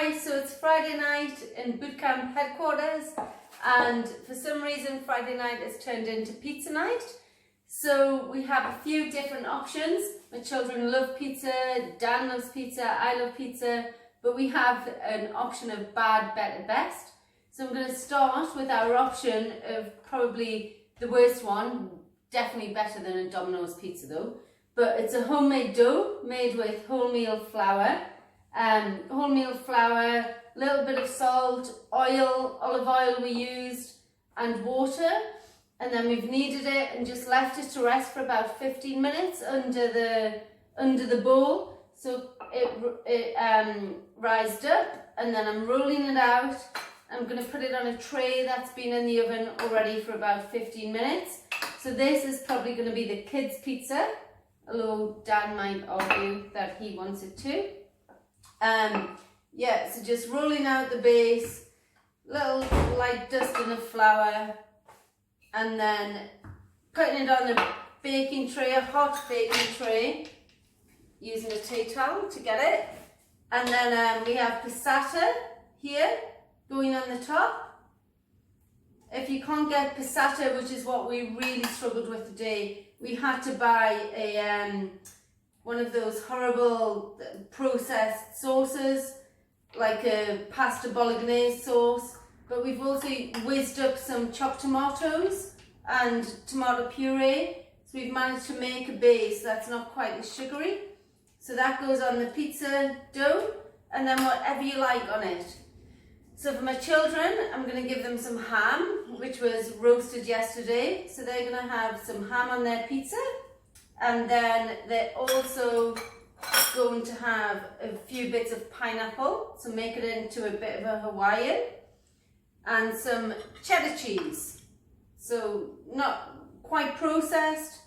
Hi, so it's Friday night in bootcamp headquarters, and for some reason Friday night has turned into pizza night. So we have a few different options. My children love pizza, Dan loves pizza, I love pizza, but we have an option of bad, better, best. So I'm going to start with our option of probably the worst one, definitely better than a Domino's pizza though, but it's a homemade dough made with wholemeal flour. Wholemeal flour, a little bit of salt, oil, olive oil we used, and water, and then we've kneaded it and just left it to rest for about 15 minutes under the bowl, so it rised up, and then I'm rolling it out. I'm going to put it on a tray that's been in the oven already for about 15 minutes. So this is probably going to be the kids' pizza, although Dan might argue that he wants it too. Yeah, so just rolling out the base, little light dusting of flour, and then putting it on a baking tray, a hot baking tray, using a tea towel to get it. And then we have passata here going on the top. If you can't get passata, which is what we really struggled with today, we had to buy a one of those horrible processed sauces, like a pasta bolognese sauce, but we've also whizzed up some chopped tomatoes and tomato puree, so we've managed to make a base that's not quite as sugary. So that goes on the pizza dough, and then whatever you like on it. So for my children, I'm going to give them some ham, which was roasted yesterday, so they're going to have some ham on their pizza. And then they're also going to have a few bits of pineapple, so make it into a bit of a Hawaiian, and some cheddar cheese. So not quite processed,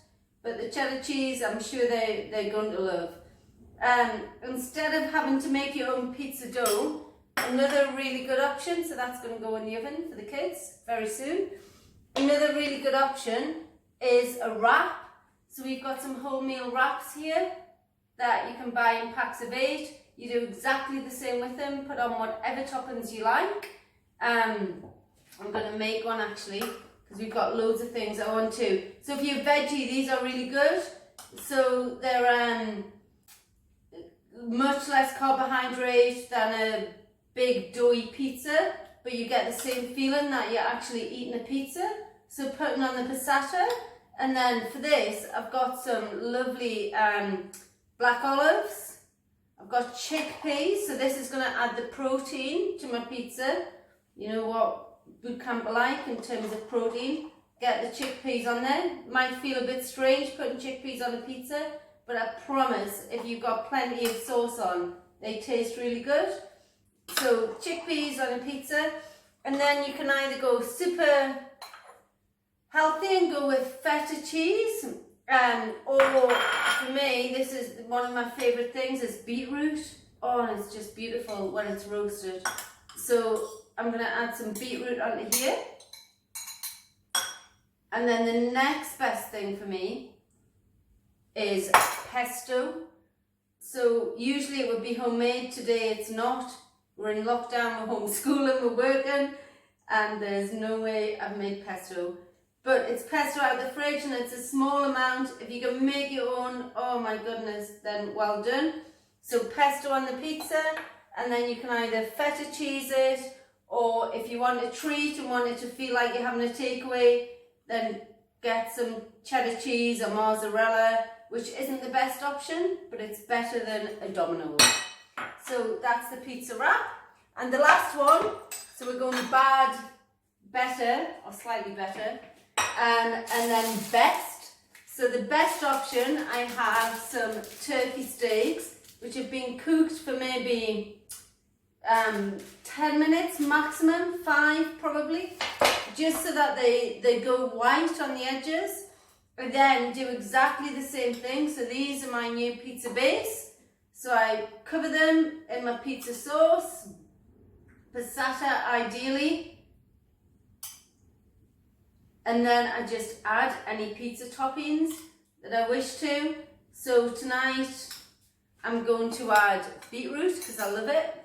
but the cheddar cheese I'm sure they're going to love. Instead of having to make your own pizza dough, another really good option, so that's going to go in the oven for the kids very soon. Another really good option is a wrap. So we've got some wholemeal wraps here that you can buy in packs of 8. You do exactly the same with them, put on whatever toppings you like. I'm going to make one actually, because we've got loads of things I want to. So if you're veggie, these are really good. So they're much less carbohydrate than a big doughy pizza, but you get the same feeling that you're actually eating a pizza. So putting on the passata. And then for this, I've got some lovely black olives. I've got chickpeas, so this is going to add the protein to my pizza. You know what bootcamp are like in terms of protein. Get the chickpeas on there. Might feel a bit strange putting chickpeas on a pizza, but I promise if you've got plenty of sauce on, they taste really good. So chickpeas on a pizza, and then you can either go super healthy and go with feta cheese, or for me, this is one of my favourite things, is beetroot. Oh, and it's just beautiful when it's roasted. So I'm going to add some beetroot onto here. And then the next best thing for me is pesto. So usually it would be homemade, today it's not. We're in lockdown, we're homeschooling, we're working, and there's no way I've made pesto. But it's pesto out of the fridge, and it's a small amount. If you can make your own, oh my goodness, then well done. So pesto on the pizza, and then you can either feta cheese it, or if you want a treat and want it to feel like you're having a takeaway, then get some cheddar cheese or mozzarella, which isn't the best option, but it's better than a Domino's. So that's the pizza wrap. And the last one, so we're going bad, better, or slightly better, and then best. So the best option, I have some turkey steaks, which have been cooked for maybe 10 minutes maximum, 5 probably, just so that they go white on the edges. And then do exactly the same thing. So these are my new pizza base. So I cover them in my pizza sauce, passata ideally, and then I just add any pizza toppings that I wish to. So tonight I'm going to add beetroot because I love it.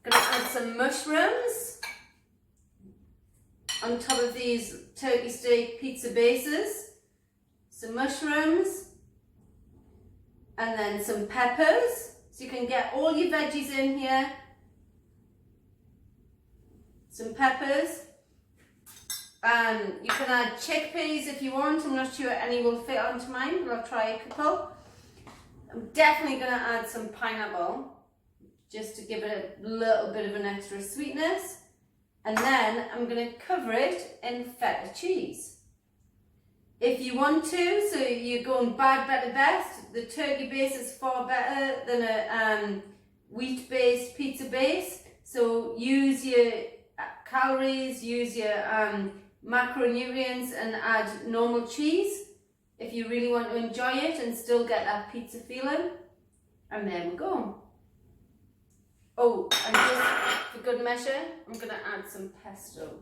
Gonna add some mushrooms on top of these turkey steak pizza bases. Some mushrooms and then some peppers. So you can get all your veggies in here. Some peppers. You can add chickpeas if you want. I'm not sure any will fit onto mine, but I'll try a couple. I'm definitely going to add some pineapple just to give it a little bit of an extra sweetness. And then I'm going to cover it in feta cheese. If you want to, so you're going bad, better, best, the turkey base is far better than a wheat-based pizza base. So use your calories, use your macronutrients and add normal cheese if you really want to enjoy it and still get that pizza feeling. And there we go. Oh, and just for good measure, I'm going to add some pesto.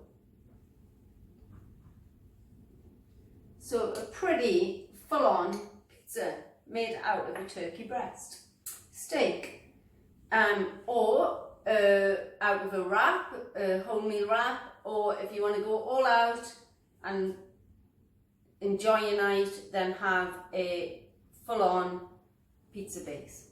So a pretty full-on pizza made out of a turkey breast steak, or out of a wrap, a wholemeal wrap, or if you want to go all out and enjoy your night, then have a full-on pizza base.